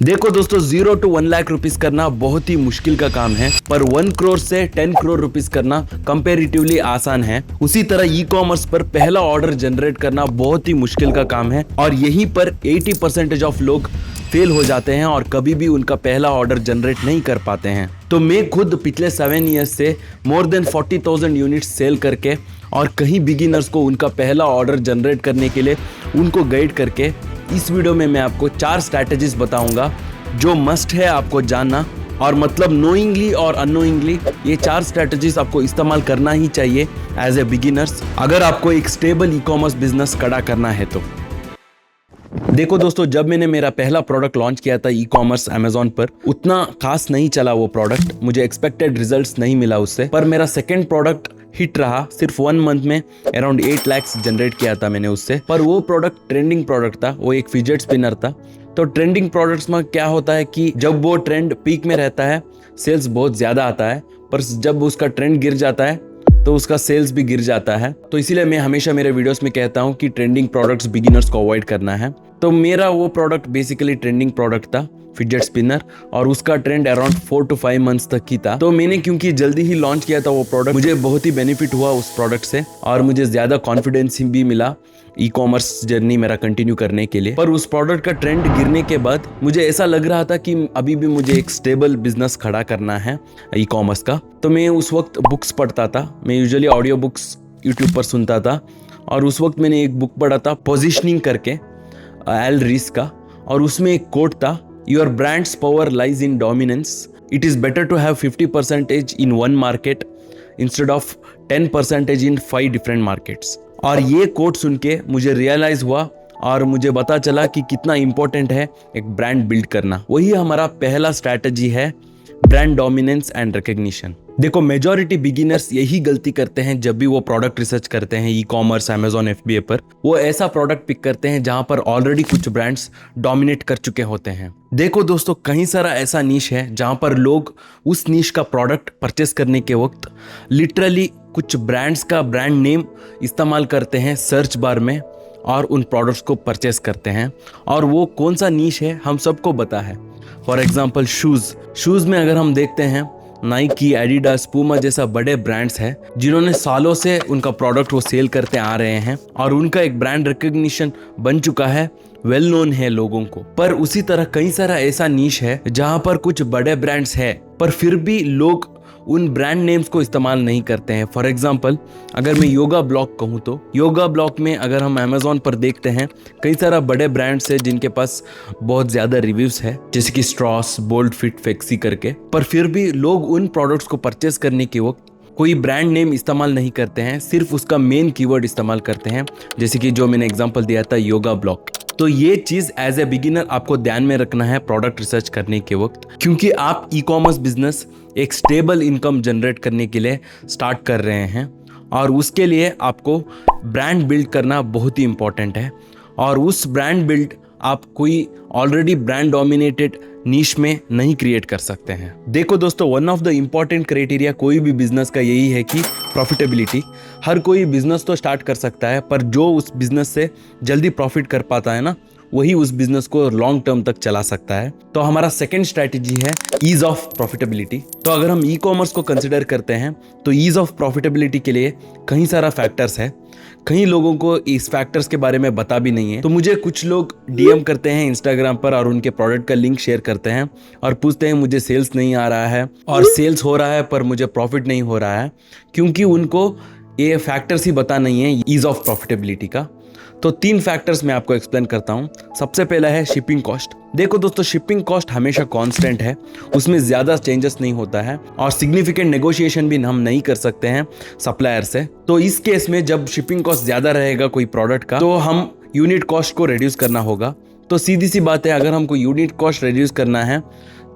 देखो दोस्तों, 0 to 1 lakh rupees करना बहुत ही मुश्किल का काम है, पर 1 करोड़ से 10 करोड़ रुपीस करना कंपेरेटिवली आसान है। उसी तरह ई कॉमर्स पर पहला ऑर्डर जनरेट करना बहुत ही मुश्किल का काम है और यहीं पर 80% ऑफ लोग फेल हो जाते हैं और कभी भी उनका पहला ऑर्डर जनरेट नहीं कर पाते हैं। तो मैं खुद पिछले 7 ईयर्स से मोर देन 40,000 यूनिट्स सेल करके और कहीं बिगिनर्स को उनका पहला ऑर्डर जनरेट करने के लिए उनको गाइड करके इस वीडियो में मैं आपको 4 स्ट्रैटेजीज बताऊंगा जो मस्ट है आपको जानना, और मतलब नोइंगली और अननोइंगली ये 4 स्ट्रैटेजीज आपको इस्तेमाल करना ही चाहिए एज ए बिगिनर्स अगर आपको एक स्टेबल ई कॉमर्स बिजनेस खड़ा करना है तो। देखो दोस्तों, जब मैंने मेरा पहला प्रोडक्ट लॉन्च किया था ई कॉमर्स अमेजोन पर, उतना खास नहीं चला वो प्रोडक्ट, मुझे एक्सपेक्टेड रिजल्ट्स नहीं मिला उससे। पर मेरा सेकंड प्रोडक्ट हिट रहा, सिर्फ 1 मंथ में अराउंड 8 लाख जनरेट किया था मैंने उससे। पर वो प्रोडक्ट ट्रेंडिंग प्रोडक्ट था, वो एक फिजेट स्पिनर था। तो ट्रेंडिंग प्रोडक्ट्स में क्या होता है कि जब वो ट्रेंड पीक में रहता है सेल्स बहुत ज्यादा आता है, पर जब उसका ट्रेंड गिर जाता है तो उसका सेल्स भी गिर जाता है। तो इसीलिए मैं हमेशा मेरे वीडियोस में कहता हूं कि ट्रेंडिंग प्रोडक्ट्स बिगिनर्स को अवॉइड करना है। तो मेरा वो प्रोडक्ट बेसिकली ट्रेंडिंग प्रोडक्ट था, फिजेट स्पिनर, और उसका ट्रेंड अराउंड 4 to 5 मंथ्स तक ही था। तो मैंने क्योंकि जल्दी ही लॉन्च किया था वो प्रोडक्ट, मुझे बहुत ही बेनिफिट हुआ उस प्रोडक्ट से और मुझे ज्यादा कॉन्फिडेंस भी मिला ई कॉमर्स जर्नी मेरा कंटिन्यू करने के लिए। पर उस प्रोडक्ट का ट्रेंड गिरने के बाद मुझे ऐसा लग रहा था कि अभी भी मुझे एक स्टेबल बिजनेस खड़ा करना है ई कॉमर्स का। तो मैं उस वक्त बुक्स पढ़ता था, मैं यूजुअली ऑडियो बुक्स यूट्यूब पर सुनता था, और उस वक्त मैंने एक बुक पढ़ा था पोजिशनिंग करके, एल रीस का, और उसमें एक कोट था, your brand's power lies in dominance, it is better to have 50% in 1 market instead of 10% in 5 different markets. और ये कोट सुन के मुझे रियलाइज हुआ और मुझे पता चला कि कितना इंपॉर्टेंट है एक ब्रांड बिल्ड करना। वही हमारा पहला स्ट्रैटेजी है, ब्रांड डोमिनेंस एंड रिकग्निशन। देखो, मेजॉरिटी बिगिनर्स यही गलती करते हैं जब भी वो प्रोडक्ट रिसर्च करते हैं ई कॉमर्स अमेजोन एफबीए पर। वो ऐसा प्रोडक्ट पिक करते हैं जहां पर ऑलरेडी कुछ ब्रांड्स डोमिनेट कर चुके होते हैं। देखो दोस्तों, कहीं सारा ऐसा नीश है जहां पर लोग उस नीश का प्रोडक्ट परचेस करने के वक्त लिटरली कुछ ब्रांड्स का ब्रांड नेम इस्तेमाल करते हैं सर्च बार में और उन प्रोडक्ट्स को परचेस करते हैं। और वो कौन सा नीश है हम सबको पता है। फॉर एग्जाम्पल शूज में अगर हम देखते हैं नाइकी, एडिडास, पूमा जैसा बड़े ब्रांड्स हैं जिन्होंने सालों से उनका प्रोडक्ट वो सेल करते आ रहे हैं और उनका एक ब्रांड रिकग्निशन बन चुका है, वेल नोन है लोगों को। पर उसी तरह कई सारा ऐसा नीश है जहां पर कुछ बड़े ब्रांड्स है पर फिर भी लोग उन ब्रांड नेम्स को इस्तेमाल नहीं करते हैं। फॉर एग्जाम्पल, अगर मैं योगा ब्लॉक कहूँ तो योगा ब्लॉक में अगर हम अमेजोन पर देखते हैं कई सारा बड़े ब्रांड्स है जिनके पास बहुत ज्यादा रिव्यूज है, जैसे कि स्ट्रॉस, बोल्ड फिट, फेक्सी करके। पर फिर भी लोग उन प्रोडक्ट्स को परचेस करने के वक्त कोई ब्रांड नेम इस्तेमाल नहीं करते हैं, सिर्फ उसका मेन कीवर्ड इस्तेमाल करते हैं, जैसे कि जो मैंने एग्जांपल दिया था योगा ब्लॉक। तो ये चीज एज ए बिगिनर आपको ध्यान में रखना है प्रोडक्ट रिसर्च करने के वक्त, क्योंकि आप ई कॉमर्स बिजनेस एक स्टेबल इनकम जनरेट करने के लिए स्टार्ट कर रहे हैं और उसके लिए आपको ब्रांड बिल्ड करना बहुत ही इंपॉर्टेंट है। और उस ब्रांड बिल्ड आप कोई ऑलरेडी ब्रांड डोमिनेटेड नीश में नहीं क्रिएट कर सकते हैं। देखो दोस्तों, one of the important criteria कोई भी बिजनेस का यही है कि प्रॉफिटेबिलिटी। हर कोई बिजनेस तो स्टार्ट कर सकता है, पर जो उस बिजनेस से जल्दी प्रॉफिट कर पाता है ना, वही उस बिजनेस को लॉन्ग टर्म तक चला सकता है। तो हमारा सेकंड स्ट्रैटेजी है ईज ऑफ प्रॉफिटेबिलिटी। तो अगर हम ई कॉमर्स को कंसिडर करते हैं तो ईज ऑफ प्रॉफिटेबिलिटी के लिए कई सारा फैक्टर्स है। कई लोगों को इस फैक्टर्स के बारे में पता भी नहीं है। तो मुझे कुछ लोग डीएम करते हैं इंस्टाग्राम पर और उनके प्रोडक्ट का लिंक शेयर करते हैं और पूछते हैं मुझे सेल्स नहीं आ रहा है, और सेल्स हो रहा है पर मुझे प्रॉफिट नहीं हो रहा है, क्योंकि उनको ये फैक्टर्स ही पता नहीं है ईज ऑफ प्रॉफिटेबिलिटी का। तो 3 फैक्टर्स मैं आपको एक्सप्लेन करता हूं। सबसे पहला है शिपिंग कॉस्ट। देखो दोस्तों, शिपिंग कॉस्ट हमेशा कांस्टेंट है, उसमें ज्यादा चेंजेस नहीं होता है और सिग्निफिकेंट नेगोशिएशन भी हम नहीं कर सकते हैं सप्लायर से। तो इस केस में जब शिपिंग कॉस्ट ज्यादा रहेगा कोई प्रोडक्ट का, तो हम यूनिट कॉस्ट को रिड्यूस करना होगा। तो सीधी सी बात है, अगर हमको यूनिट कॉस्ट रिड्यूस करना है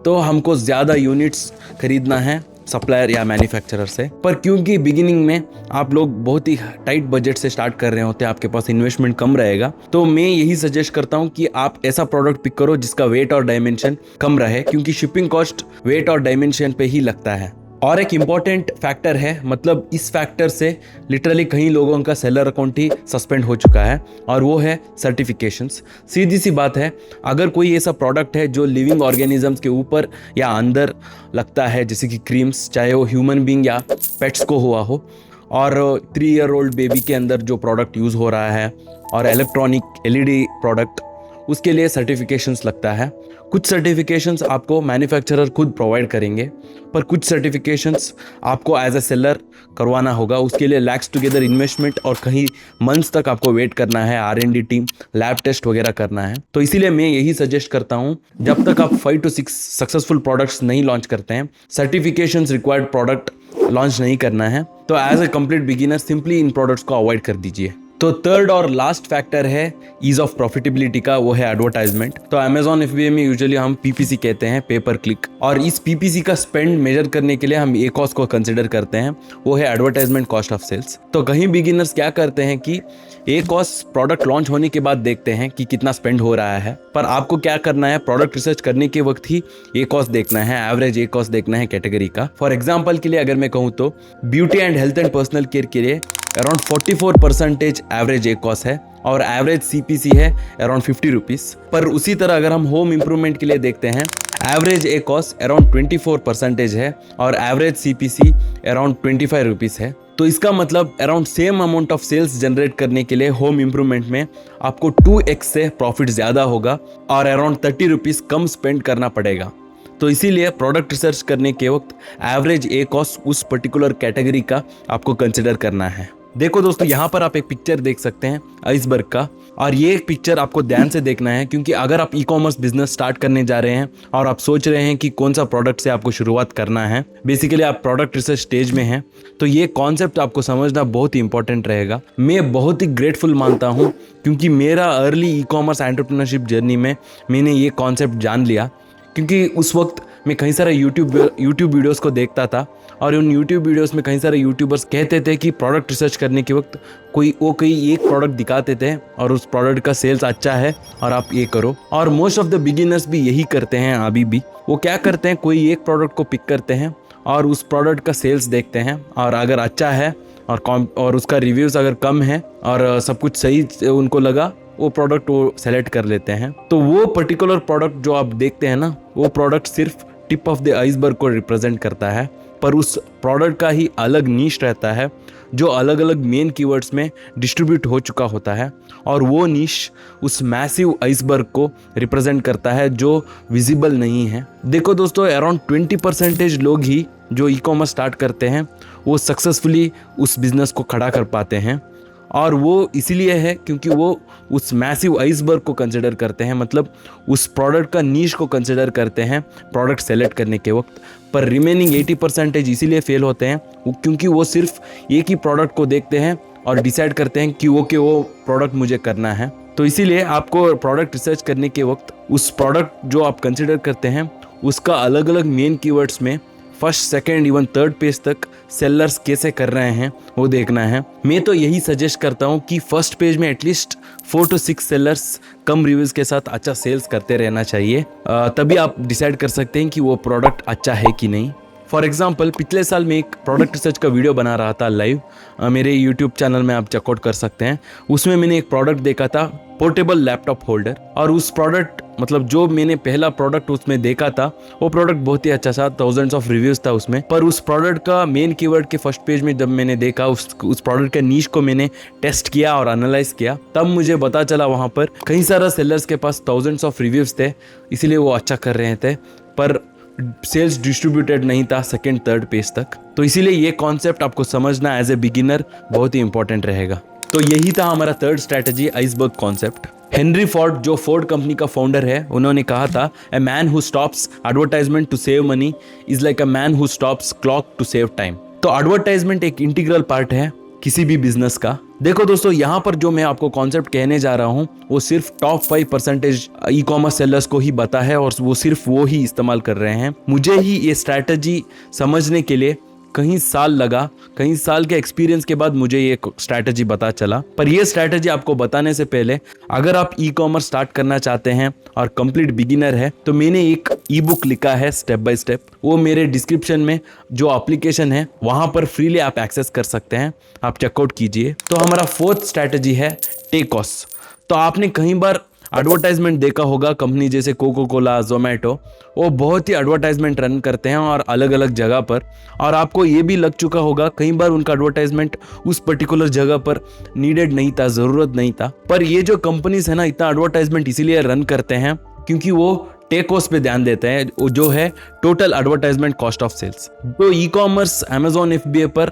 तो हमको ज्यादा यूनिट्स खरीदना है सप्लायर या मैन्युफैक्चरर से। पर क्योंकि बिगिनिंग में आप लोग बहुत ही टाइट बजट से स्टार्ट कर रहे होते हैं, आपके पास इन्वेस्टमेंट कम रहेगा, तो मैं यही सजेस्ट करता हूं कि आप ऐसा प्रोडक्ट पिक करो जिसका वेट और डायमेंशन कम रहे, क्योंकि शिपिंग कॉस्ट वेट और डायमेंशन पे ही लगता है। और एक इम्पॉर्टेंट फैक्टर है, मतलब इस फैक्टर से लिटरली कई लोगों का सेलर अकाउंट ही सस्पेंड हो चुका है, और वो है सर्टिफिकेशंस। सीधी सी बात है, अगर कोई ऐसा प्रोडक्ट है जो लिविंग ऑर्गेनिजम्स के ऊपर या अंदर लगता है, जैसे कि क्रीम्स, चाहे वो ह्यूमन बींग या पेट्स को हुआ हो, और 3 ईयर ओल्ड बेबी के अंदर जो प्रोडक्ट यूज़ हो रहा है, और इलेक्ट्रॉनिक LED प्रोडक्ट, उसके लिए सर्टिफिकेशंस लगता है। कुछ सर्टिफिकेशंस आपको मैन्युफैक्चरर खुद प्रोवाइड करेंगे, पर कुछ सर्टिफिकेशंस आपको एज अ सेलर करवाना होगा। उसके लिए लैक्स टुगेदर इन्वेस्टमेंट और कहीं मंथ्स तक आपको वेट करना है, R&D टीम, लैब टेस्ट वगैरह करना है। तो इसीलिए मैं यही सजेस्ट करता हूँ, जब तक आप 5 to 6 सक्सेसफुल प्रोडक्ट्स नहीं लॉन्च करते हैं, सर्टिफिकेशंस रिक्वायर्ड प्रोडक्ट लॉन्च नहीं करना है। तो as a complete beginner simply इन प्रोडक्ट्स को अवॉइड कर दीजिए। तो थर्ड और लास्ट फैक्टर है ईज ऑफ प्रॉफिटेबिलिटी का, वो है एडवर्टाइजमेंट। तो अमेजॉन FBA में यूजुअली हम PPC कहते हैं, पे पर क्लिक, और इस PPC का स्पेंड मेजर करने के लिए हम एक कॉस्ट को कंसिडर करते हैं, वो है एडवर्टाइजमेंट कॉस्ट ऑफ सेल्स। तो कहीं बिगिनर्स क्या करते हैं कि एक कॉस्ट प्रोडक्ट लॉन्च होने के बाद देखते हैं कि कितना स्पेंड हो रहा है, पर आपको क्या करना है, प्रोडक्ट रिसर्च करने के वक्त ही एक कॉस्ट देखना है, एवरेज एक कॉस्ट देखना है कैटेगरी का। फॉर एग्जाम्पल के लिए अगर मैं कहूँ तो beauty and health and personal care के लिए अराउंड 44% एवरेज एक कॉस्ट है, और एवरेज CPC है अराउंड 50 रुपीज़। पर उसी तरह अगर हम होम इंप्रूवमेंट के लिए देखते हैं, एवरेज एक कॉस्ट अराउंड 24% है, और एवरेज CPC अराउंड 25 रुपीज़ है। तो इसका मतलब around same amount of sales generate करने के लिए होम इंप्रूवमेंट में आपको 2x से प्रॉफिट ज़्यादा होगा, और अराउंड 30 रुपीज़ कम स्पेंड करना पड़ेगा। तो इसीलिए प्रोडक्ट रिसर्च करने के वक्त एवरेज ए कॉस्ट उस पर्टिकुलर कैटेगरी का आपको कंसिडर करना है। देखो दोस्तों, यहाँ पर आप एक पिक्चर देख सकते हैं आइसबर्ग का, और ये एक पिक्चर आपको ध्यान से देखना है, क्योंकि अगर आप ई-कॉमर्स बिजनेस स्टार्ट करने जा रहे हैं और आप सोच रहे हैं कि कौन सा प्रोडक्ट से आपको शुरुआत करना है, बेसिकली आप प्रोडक्ट रिसर्च स्टेज में हैं, तो ये कॉन्सेप्ट आपको समझना बहुत ही इंपॉर्टेंट रहेगा। मैं बहुत ही ग्रेटफुल मानता हूँ, क्योंकि मेरा अर्ली ई-कॉमर्स एंटरप्रेन्योरशिप जर्नी में मैंने ये कॉन्सेप्ट जान लिया, क्योंकि उस वक्त मैं कई सारे यूट्यूब वीडियोस को देखता था, और उन यूट्यूब वीडियोस में कई सारे यूट्यूबर्स कहते थे कि प्रोडक्ट रिसर्च करने के वक्त कोई एक प्रोडक्ट दिखाते थे और उस प्रोडक्ट का सेल्स अच्छा है और आप ये करो। और मोस्ट ऑफ द बिगिनर्स भी यही करते हैं अभी भी। वो क्या करते हैं, कोई एक प्रोडक्ट को पिक करते हैं और उस प्रोडक्ट का सेल्स देखते हैं, और अगर अच्छा है और उसका रिव्यूज़ अगर कम है और सब कुछ सही उनको लगा, वो प्रोडक्ट वो सेलेक्ट कर लेते हैं। तो वो पर्टिकुलर प्रोडक्ट जो आप देखते हैं ना, वो प्रोडक्ट सिर्फ टिप ऑफ द आइसबर्ग को रिप्रेजेंट करता है, पर उस प्रोडक्ट का ही अलग नीश रहता है, जो अलग अलग मेन कीवर्ड्स में डिस्ट्रीब्यूट हो चुका होता है, और वो नीश उस मैसिव आइसबर्ग को रिप्रेजेंट करता है जो विजिबल नहीं है। देखो दोस्तों, अराउंड 20% लोग ही जो ई-कॉमर्स स्टार्ट करते हैं वो सक्सेसफुली उस बिजनेस को खड़ा कर पाते हैं, और वो इसीलिए है क्योंकि वो उस मैसिव आइसबर्ग को कंसिडर करते हैं, मतलब उस प्रोडक्ट का नीश को कंसिडर करते हैं प्रोडक्ट सेलेक्ट करने के वक्त। पर रिमेनिंग 80% इसीलिए फेल होते हैं क्योंकि वो सिर्फ एक ही प्रोडक्ट को देखते हैं और डिसाइड करते हैं कि वो प्रोडक्ट मुझे करना है। तो इसीलिए आपको प्रोडक्ट रिसर्च करने के वक्त उस प्रोडक्ट जो आप कंसिडर करते हैं उसका अलग अलग मेन कीवर्ड्स में first, second, even third page तक सेलर्स कैसे कर रहे हैं वो देखना है। मैं तो यही सजेस्ट करता हूँ कि फर्स्ट पेज में at least 4 to 6 sellers come reviews के साथ अच्छा सेल्स करते रहना चाहिए, तभी आप डिसाइड कर सकते हैं कि वो प्रोडक्ट अच्छा है कि नहीं। फॉर एग्जाम्पल, पिछले साल मैं एक प्रोडक्ट रिसर्च का वीडियो बना रहा था लाइव, मेरे यूट्यूब चैनल में आप चेकआउट कर सकते हैं। उसमें मैंने एक प्रोडक्ट देखा था, पोर्टेबल लैपटॉप होल्डर, और उस प्रोडक्ट मतलब जो मैंने पहला प्रोडक्ट उसमें देखा था वो प्रोडक्ट बहुत ही अच्छा था, थाउजेंड्स ऑफ रिव्यूज़ था उसमें। पर उस प्रोडक्ट का मेन कीवर्ड के फर्स्ट पेज में जब मैंने देखा, उस प्रोडक्ट के नीश को मैंने टेस्ट किया और एनालाइज किया, तब मुझे पता चला वहाँ पर कई सारा सेलर्स के पास थाउजेंड्स ऑफ रिव्यूज़ थे, इसीलिए वो अच्छा कर रहे थे, पर सेल्स डिस्ट्रीब्यूटेड नहीं था सेकेंड, थर्ड पेज तक। तो इसीलिए ये कॉन्सेप्ट आपको समझना एज ए बिगिनर बहुत ही इंपॉर्टेंट रहेगा। तो यही था हमारा third strategy, iceberg concept. Henry Ford, जो फोर्ड कंपनी का फाउंडर है, उन्होंने कहा था, a man who stops advertisement to save money is like a man who stops clock to save time. तो एडवर्टाइजमेंट एक इंटीग्रल पार्ट है किसी भी बिजनेस का। देखो दोस्तों, यहाँ पर जो मैं आपको कॉन्सेप्ट कहने जा रहा हूँ वो सिर्फ टॉप 5% ई-कॉमर्स सेलर्स को ही पता है, और वो सिर्फ वो ही इस्तेमाल कर रहे हैं। मुझे ही ये स्ट्रैटेजी समझने के लिए कई साल लगा, कई साल के एक्सपीरियंस के बाद मुझे ये स्ट्रैटेजी पता चला। पर ये स्ट्रैटेजी आपको बताने से पहले अगर आप ई कॉमर्स स्टार्ट करना चाहते हैं और कंप्लीट बिगिनर है तो मैंने एक ई बुक लिखा है स्टेप बाय स्टेप, वो मेरे डिस्क्रिप्शन में जो एप्लीकेशन है वहाँ पर फ्रीली आप एक्सेस कर सकते हैं, आप चेकआउट कीजिए। तो हमारा फोर्थ स्ट्रैटेजी है टेकॉस। तो आपने कई बार एडवर्टाइजमेंट देखा होगा, कंपनी जैसे कोको कोला, जोमेटो, वो बहुत ही एडवर्टाइजमेंट रन करते हैं और अलग अलग जगह पर, और आपको ये भी लग चुका होगा कई बार उनका एडवर्टाइजमेंट उस पर्टिकुलर जगह पर नीडेड नहीं था, ज़रूरत नहीं था। पर ये जो कंपनीज है ना, इतना एडवर्टाइजमेंट इसीलिए रन करते हैं क्योंकि वो टेकॉस पे ध्यान देते हैं, जो है total advertisement cost of sales. तो ई कॉमर्स अमेजॉन FBA पर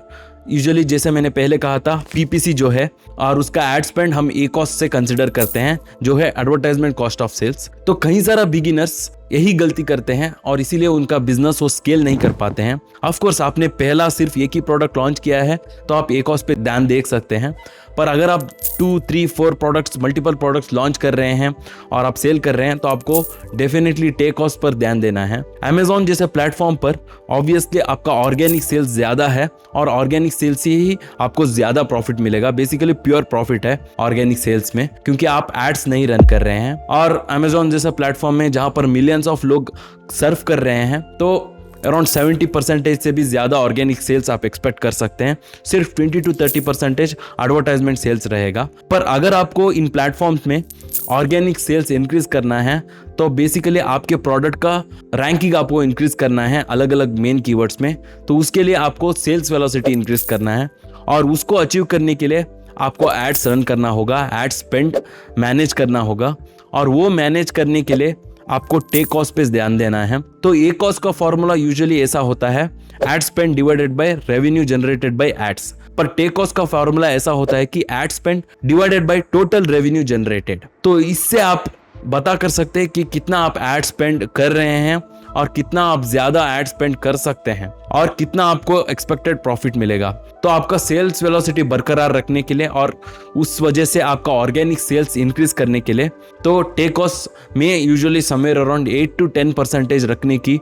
यूजुअली जैसे मैंने पहले कहा था PPC जो है और उसका एड स्पेंड हम ए कॉस्ट से कंसिडर करते हैं, जो है एडवर्टाइजमेंट कॉस्ट ऑफ सेल्स। तो कई सारा बिगिनर्स यही गलती करते हैं और इसीलिए उनका बिजनेस वो स्केल नहीं कर पाते हैं। ऑफ कोर्स आपने पहला सिर्फ एक ही प्रोडक्ट लॉन्च किया है तो आप ए कॉस्ट पे ध्यान देख सकते हैं, पर अगर आप 2, 3, 4 प्रोडक्ट्स, मल्टीपल प्रोडक्ट्स लॉन्च कर रहे हैं और आप सेल कर रहे हैं तो आपको डेफिनेटली टेक कॉस्ट पर ध्यान देना है। अमेजॉन जैसे प्लेटफॉर्म पर ऑब्वियसली आपका ऑर्गेनिक सेल्स ज़्यादा है और ऑर्गेनिक सेल्स से ही आपको ज़्यादा प्रॉफिट मिलेगा। बेसिकली प्योर प्रॉफिट है ऑर्गेनिक सेल्स में, क्योंकि आप एड्स नहीं रन कर रहे हैं। और अमेजॉन जैसा प्लेटफॉर्म में जहाँ पर मिलियंस ऑफ लोग सर्व कर रहे हैं तो अराउंड 70% से भी ज़्यादा ऑर्गेनिक सेल्स आप एक्सपेक्ट कर सकते हैं। सिर्फ 20 to 30% एडवर्टाइजमेंट सेल्स रहेगा। पर अगर आपको इन प्लेटफॉर्म्स में ऑर्गेनिक सेल्स इंक्रीज करना है तो बेसिकली आपके प्रोडक्ट का रैंकिंग आपको इंक्रीज करना है अलग अलग मेन कीवर्ड्स में। तो उसके लिए आपको सेल्स वेलोसिटी इंक्रीज करना है और उसको अचीव करने के लिए आपको एड्स रन करना होगा, एड स्पेंड मैनेज करना होगा, और वो मैनेज करने के लिए आपको टेक कॉस्ट पे ध्यान देना है। तो ए कॉस्ट का फॉर्मूला यूजुअली ऐसा होता है, ad spend divided by revenue generated by ads. पर टेक कॉस्ट का फॉर्मूला ऐसा होता है कि ad spend divided by total revenue generated. तो इससे आप बता कर सकते हैं कि कितना आप एड स्पेंड कर रहे हैं और कितना आप ज्यादा एड स्पेंड कर सकते हैं और कितना आपको एक्सपेक्टेड प्रॉफिट मिलेगा। तो आपका सेल्स वेलोसिटी बरकरार रखने के लिए और उस वजह से आपका ऑर्गेनिक सेल्स इंक्रीज करने के लिए तो टेक कॉस्ट में यूजुअली समवेयर अराउंड 8 to 10% रखने की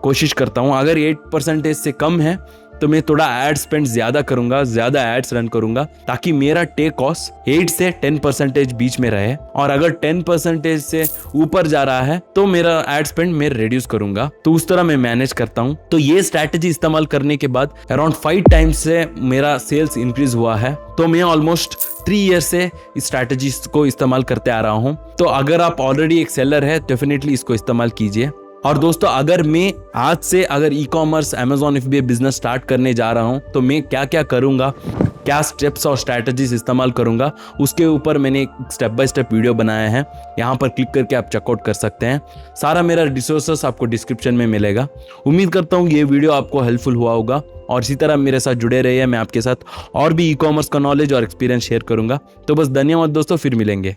कोशिश करता हूँ। अगर 8% से कम है तो मैं थोड़ा एड स्पेंड ज़्यादा करूंगा, ज़्यादा एड्स रन करूंगा, ताकि मेरा टेक कॉस्ट 8 से 10% बीच में रहे। और अगर 10% से ऊपर जा रहा है तो मेरा एड स्पेंड मैं रिड्यूस करूंगा। तो उस तरह मैं मैनेज करता हूं। तो ये स्ट्रैटेजी इस्तेमाल करने के बाद अराउंड 5 टाइम्स से मेरा सेल्स इंक्रीज हुआ है। तो मैं ऑलमोस्ट 3 ईयर से इस स्ट्रैटेजी को इस्तेमाल करते आ रहा हूँ। तो अगर आप ऑलरेडी एक सेलर है डेफिनेटली इसको इस्तेमाल कीजिए। और दोस्तों, अगर मैं आज से अगर ई commerce Amazon FBA business start करने जा रहा हूं तो मैं क्या क्या करूंगा, क्या स्टेप्स और स्ट्रैटेजीज इस्तेमाल करूंगा, उसके ऊपर मैंने एक स्टेप बाय स्टेप वीडियो बनाया है। यहाँ पर क्लिक करके आप चेकआउट कर सकते हैं। सारा मेरा रिसोर्सेस आपको डिस्क्रिप्शन में मिलेगा। उम्मीद करता हूँ ये वीडियो आपको हेल्पफुल हुआ होगा और इसी तरह मेरे साथ जुड़े रहिए। मैं आपके साथ और भी ई कॉमर्स का नॉलेज और एक्सपीरियंस शेयर करूंगा। तो बस धन्यवाद दोस्तों, फिर मिलेंगे।